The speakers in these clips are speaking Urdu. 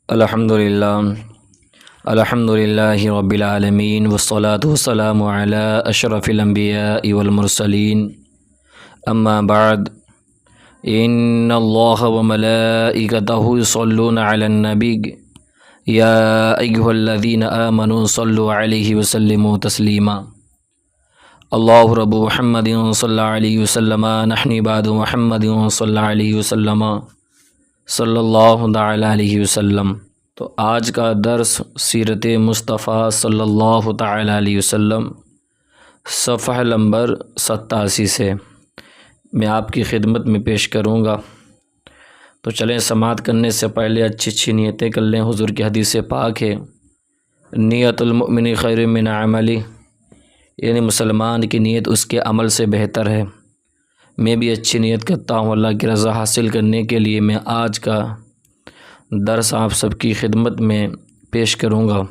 الحمدللہ رب العالمین والصلاة والسلام علی اشرف الانبیاء والمرسلین اما بعد ان اللہ وملائکتہ یصلون علی النبی یا ایہا الذین آمنوا صلوا علیہ وسلموا تسلیما اللہ رب محمد صلی علیہ وسلم نحن بعد محمد صلی علیہ وسلم صلی اللہ تعالی علیہ وسلم۔ تو آج کا درس سیرت مصطفیٰ صلی اللہ تعالی علیہ وسلم صفحہ نمبر 87 سے میں آپ کی خدمت میں پیش کروں گا۔ تو چلیں سماعت کرنے سے پہلے اچھی نیتیں کر لیں۔ حضور کی حدیث پاک ہے، نیت المؤمن خیر من عملی، یعنی مسلمان کی نیت اس کے عمل سے بہتر ہے۔ میں بھی اچھی نیت کرتا ہوں اللہ کی رضا حاصل کرنے کے لیے میں آج کا درس آپ سب کی خدمت میں پیش کروں گا،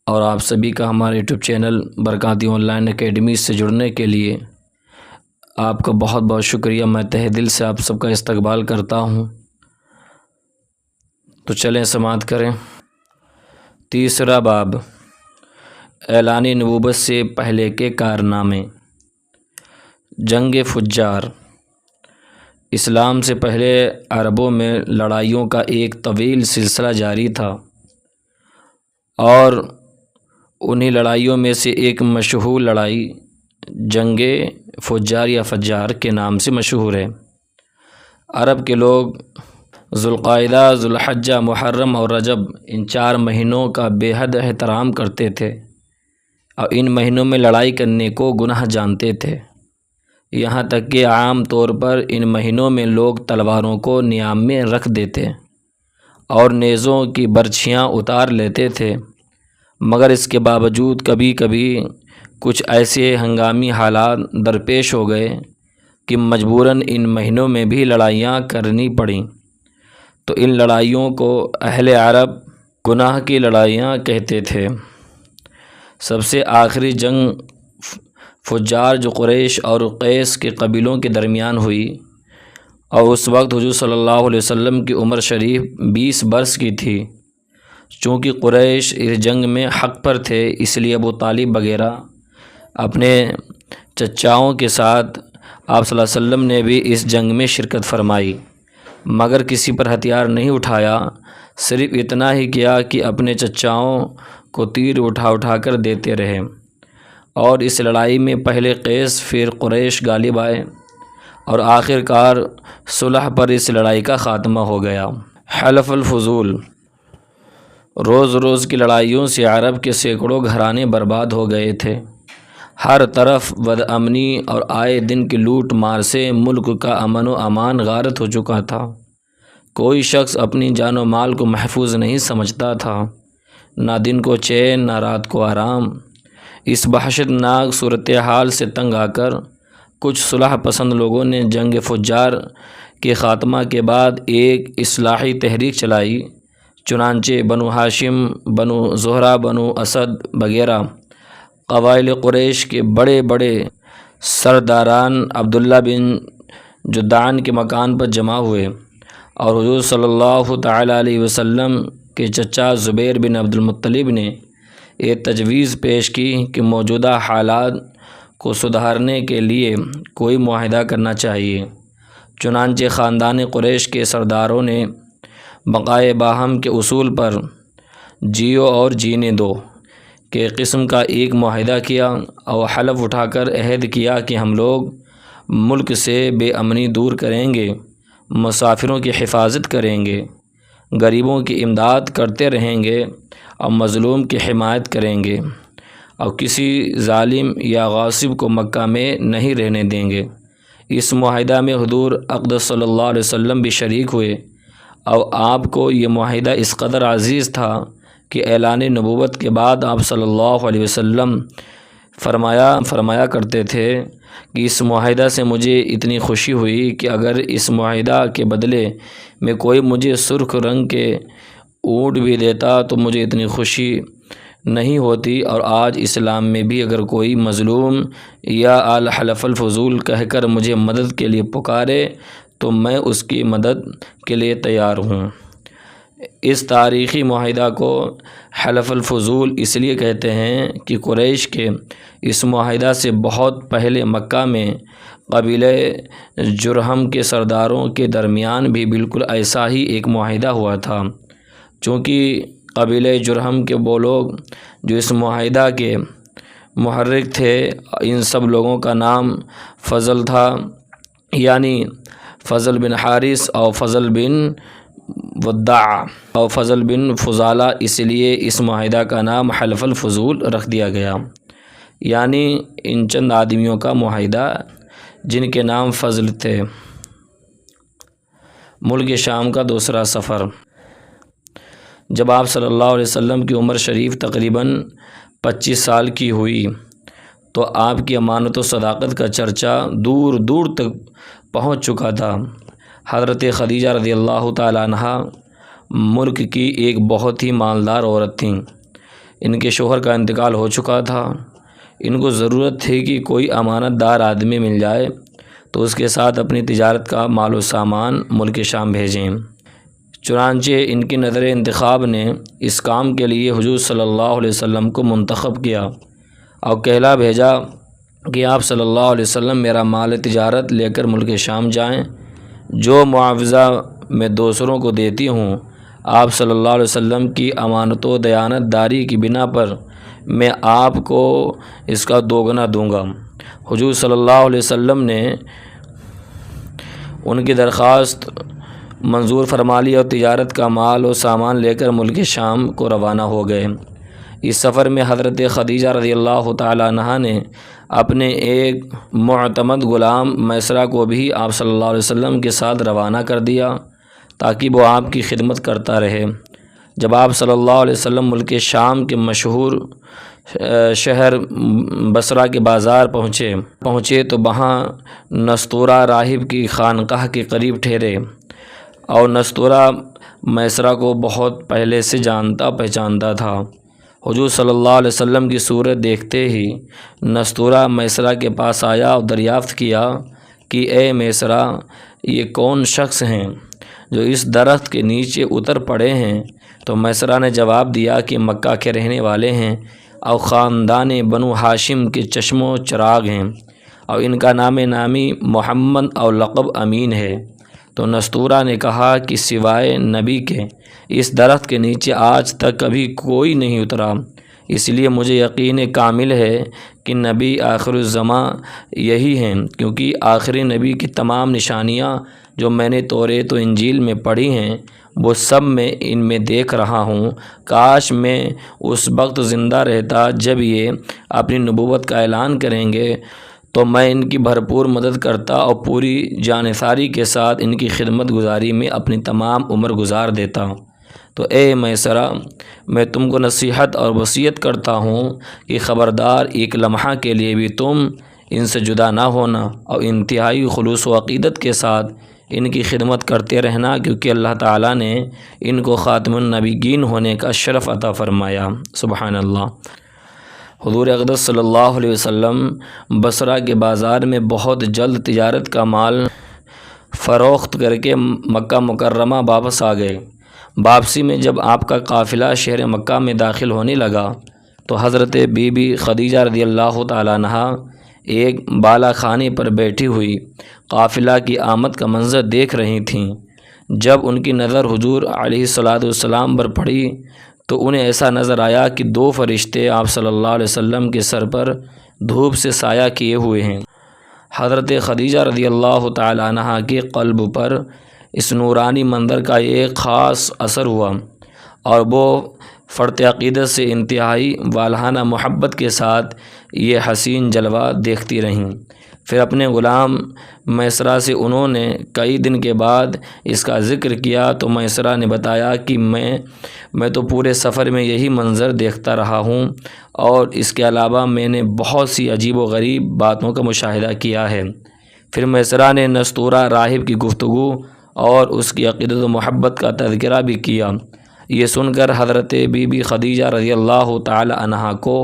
اور آپ سبھی کا ہمارے YouTube channel Barkati online academy سے جڑنے کے لیے آپ کا بہت بہت شکریہ۔ میں تہہ دل سے آپ سب کا استقبال کرتا ہوں۔ تو چلیں سماعت کریں۔ تیسرا باب، اعلان نبوت سے پہلے کے کارنامے۔ جنگ فجار۔ اسلام سے پہلے عربوں میں لڑائیوں کا ایک طویل سلسلہ جاری تھا، اور انہی لڑائیوں میں سے ایک مشہور لڑائی جنگ فجار یا فجار کے نام سے مشہور ہے۔ عرب کے لوگ ذوالقعدہ، ذوالحجہ، محرم اور رجب ان 4 مہینوں کا بے حد احترام کرتے تھے، اور ان مہینوں میں لڑائی کرنے کو گناہ جانتے تھے، یہاں تک کہ عام طور پر ان مہینوں میں لوگ تلواروں کو نیام میں رکھ دیتے اور نیزوں کی برچھیاں اتار لیتے تھے۔ مگر اس کے باوجود کبھی کبھی کچھ ایسے ہنگامی حالات درپیش ہو گئے کہ مجبوراً ان مہینوں میں بھی لڑائیاں کرنی پڑیں، تو ان لڑائیوں کو اہل عرب گناہ کی لڑائیاں کہتے تھے۔ سب سے آخری جنگ فجار جو قریش اور قیس کے قبیلوں کے درمیان ہوئی، اور اس وقت حضور صلی اللہ علیہ وسلم کی عمر شریف 20 برس کی تھی۔ چونکہ قریش اس جنگ میں حق پر تھے، اس لیے ابو طالب وغیرہ اپنے چچاؤں کے ساتھ آپ صلی اللہ علیہ وسلم نے بھی اس جنگ میں شرکت فرمائی، مگر کسی پر ہتھیار نہیں اٹھایا، صرف اتنا ہی کیا کہ اپنے چچاؤں کو تیر اٹھا کر دیتے رہے، اور اس لڑائی میں پہلے قیس پھر قریش غالب آئے، اور آخر کار صلح پر اس لڑائی کا خاتمہ ہو گیا۔ حلف الفضول۔ روز روز کی لڑائیوں سے عرب کے سینکڑوں گھرانے برباد ہو گئے تھے، ہر طرف بدامنی اور آئے دن کی لوٹ مار سے ملک کا امن و امان غارت ہو چکا تھا۔ کوئی شخص اپنی جان و مال کو محفوظ نہیں سمجھتا تھا، نہ دن کو چین نہ رات کو آرام۔ اس وحشت ناک صورتحال سے تنگ آ کر کچھ صلح پسند لوگوں نے جنگ فجار کے خاتمہ کے بعد ایک اصلاحی تحریک چلائی۔ چنانچہ بنو ہاشم، بنو زہرہ، بنو اسد وغیرہ قبائل قریش کے بڑے بڑے سرداران عبداللہ بن جدعان کے مکان پر جمع ہوئے، اور حضور صلی اللہ تعالی علیہ وسلم کے چچا زبیر بن عبد المطلب نے یہ تجویز پیش کی کہ موجودہ حالات کو سدھارنے کے لیے کوئی معاہدہ کرنا چاہیے۔ چنانچہ خاندان قریش کے سرداروں نے بقائے باہم کے اصول پر جیو اور جینے دو کے قسم کا ایک معاہدہ کیا، اور حلف اٹھا کر عہد کیا کہ ہم لوگ ملک سے بے امنی دور کریں گے، مسافروں کی حفاظت کریں گے، غریبوں کی امداد کرتے رہیں گے، اور مظلوم کی حمایت کریں گے، اور کسی ظالم یا غاصب کو مکہ میں نہیں رہنے دیں گے۔ اس معاہدہ میں حضور اقدس صلی اللہ علیہ وسلم بھی شریک ہوئے، اور آپ کو یہ معاہدہ اس قدر عزیز تھا کہ اعلان نبوت کے بعد آپ صلی اللہ علیہ وسلم فرمایا کرتے تھے کہ اس معاہدہ سے مجھے اتنی خوشی ہوئی کہ اگر اس معاہدہ کے بدلے میں کوئی مجھے سرخ رنگ کے اونٹ بھی دیتا تو مجھے اتنی خوشی نہیں ہوتی، اور آج اسلام میں بھی اگر کوئی مظلوم یا الحلف الفضول کہہ کر مجھے مدد کے لیے پکارے تو میں اس کی مدد کے لیے تیار ہوں۔ اس تاریخی معاہدہ کو حلف الفضول اس لیے کہتے ہیں کہ قریش کے اس معاہدہ سے بہت پہلے مکہ میں قبیلہ جرہم کے سرداروں کے درمیان بھی بالکل ایسا ہی ایک معاہدہ ہوا تھا۔ چونکہ قبیلہ جرہم کے وہ لوگ جو اس معاہدہ کے محرک تھے، ان سب لوگوں کا نام فضل تھا، یعنی فضل بن حارث اور فضل بن ودع اور فضل بن فضالہ، اس لیے اس معاہدہ کا نام حلف الفضول رکھ دیا گیا، یعنی ان چند آدمیوں کا معاہدہ جن کے نام فضل تھے۔ ملک شام کا دوسرا سفر۔ جب آپ صلی اللہ علیہ وسلم کی عمر شریف تقریباً 25 سال کی ہوئی تو آپ کی امانت و صداقت کا چرچا دور دور تک پہنچ چکا تھا۔ حضرت خدیجہ رضی اللہ تعالیٰ عنہا ملک کی ایک بہت ہی مالدار عورت تھیں۔ ان کے شوہر کا انتقال ہو چکا تھا۔ ان کو ضرورت تھی کہ کوئی امانت دار آدمی مل جائے تو اس کے ساتھ اپنی تجارت کا مال و سامان ملک شام بھیجیں۔ چنانچہ ان کی نظر انتخاب نے اس کام کے لیے حضور صلی اللہ علیہ وسلم کو منتخب کیا اور کہلا بھیجا کہ آپ صلی اللہ علیہ وسلم میرا مال تجارت لے کر ملک شام جائیں۔ جو معاوضہ میں دوسروں کو دیتی ہوں، آپ صلی اللہ علیہ وسلم کی امانت و دیانت داری کی بنا پر میں آپ کو اس کا دوگنا دوں گا۔ حضور صلی اللہ علیہ وسلم نے ان کی درخواست منظور فرما لی اور تجارت کا مال و سامان لے کر ملک شام کو روانہ ہو گئے۔ اس سفر میں حضرت خدیجہ رضی اللہ تعالیٰ عنہا نے اپنے ایک معتمد غلام میسرہ کو بھی آپ صلی اللہ علیہ وسلم کے ساتھ روانہ کر دیا تاکہ وہ آپ کی خدمت کرتا رہے۔ جب آپ صلی اللہ علیہ وسلم ملک شام کے مشہور شہر بصرہ کے بازار پہنچے تو وہاں نستورہ راہب کی خانقاہ کے قریب ٹھہرے، اور نستورہ میسرہ کو بہت پہلے سے جانتا پہچانتا تھا۔ حضور صلی اللہ علیہ وسلم کی صورت دیکھتے ہی نستورہ میسرہ کے پاس آیا اور دریافت کیا کہ اے میسرہ، یہ کون شخص ہیں جو اس درخت کے نیچے اتر پڑے ہیں؟ تو میسرہ نے جواب دیا کہ مکہ کے رہنے والے ہیں اور خاندان بنو ہاشم کے چشم و چراغ ہیں، اور ان کا نام نامی محمد اور لقب امین ہے۔ تو نستورہ نے کہا کہ سوائے نبی کے اس درخت کے نیچے آج تک کبھی کوئی نہیں اترا، اس لیے مجھے یقین کامل ہے کہ نبی آخر الزماں یہی ہیں، کیونکہ آخری نبی کی تمام نشانیاں جو میں نے توریت و انجیل میں پڑھی ہیں وہ سب میں ان میں دیکھ رہا ہوں۔ کاش میں اس وقت زندہ رہتا جب یہ اپنی نبوت کا اعلان کریں گے، تو میں ان کی بھرپور مدد کرتا اور پوری جانثاری کے ساتھ ان کی خدمت گزاری میں اپنی تمام عمر گزار دیتا۔ تو اے میسرہ، میں تم کو نصیحت اور وصیت کرتا ہوں کہ خبردار ایک لمحہ کے لیے بھی تم ان سے جدا نہ ہونا اور انتہائی خلوص و عقیدت کے ساتھ ان کی خدمت کرتے رہنا، کیونکہ اللہ تعالیٰ نے ان کو خاتم النبیین ہونے کا شرف عطا فرمایا۔ سبحان اللہ۔ حضور اقدس صلی اللہ علیہ وسلم بصرہ کے بازار میں بہت جلد تجارت کا مال فروخت کر کے مکہ مکرمہ واپس آ گئے۔ واپسی میں جب آپ کا قافلہ شہر مکہ میں داخل ہونے لگا تو حضرت بی بی خدیجہ رضی اللہ تعالیٰ عنہا ایک بالا خانے پر بیٹھی ہوئی قافلہ کی آمد کا منظر دیکھ رہی تھیں۔ جب ان کی نظر حضور علیہ السلام پر پڑی تو انہیں ایسا نظر آیا کہ دو فرشتے آپ صلی اللہ علیہ وسلم کے سر پر دھوپ سے سایہ کیے ہوئے ہیں۔ حضرت خدیجہ رضی اللہ تعالیٰ عنہا کے قلب پر اس نورانی منظر کا ایک خاص اثر ہوا اور وہ فرط عقیدت سے انتہائی والہانہ محبت کے ساتھ یہ حسین جلوہ دیکھتی رہیں۔ پھر اپنے غلام میسرہ سے انہوں نے کئی دن کے بعد اس کا ذکر کیا تو میسرہ نے بتایا کہ میں تو پورے سفر میں یہی منظر دیکھتا رہا ہوں، اور اس کے علاوہ میں نے بہت سی عجیب و غریب باتوں کا مشاہدہ کیا ہے۔ پھر میسرہ نے نستورہ راہب کی گفتگو اور اس کی عقیدت و محبت کا تذکرہ بھی کیا۔ یہ سن کر حضرت بی بی خدیجہ رضی اللہ تعالی عنہا کو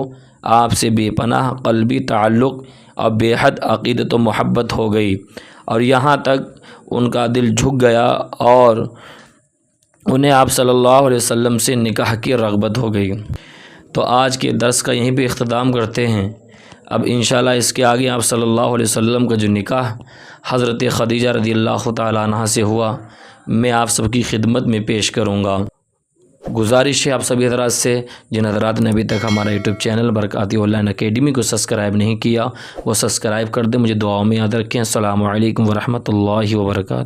آپ سے بے پناہ قلبی تعلق اور بے حد عقیدت و محبت ہو گئی، اور یہاں تک ان کا دل جھک گیا اور انہیں آپ صلی اللہ علیہ وسلم سے نکاح کی رغبت ہو گئی۔ تو آج کے درس کا یہیں پہ اختتام کرتے ہیں۔ اب انشاءاللہ اس کے آگے آپ صلی اللہ علیہ وسلم کا جو نکاح حضرت خدیجہ رضی اللہ تعالیٰ عنہ سے ہوا، میں آپ سب کی خدمت میں پیش کروں گا۔ گزارش ہے آپ سبھی حضرات سے، جن حضرات نے ابھی تک ہمارا YouTube channel Barkati online academy کو سبسکرائب نہیں کیا وہ سبسکرائب کر دیں۔ مجھے دعاؤں میں یاد رکھیں۔ السلام علیکم ورحمۃ اللہ وبرکاتہ۔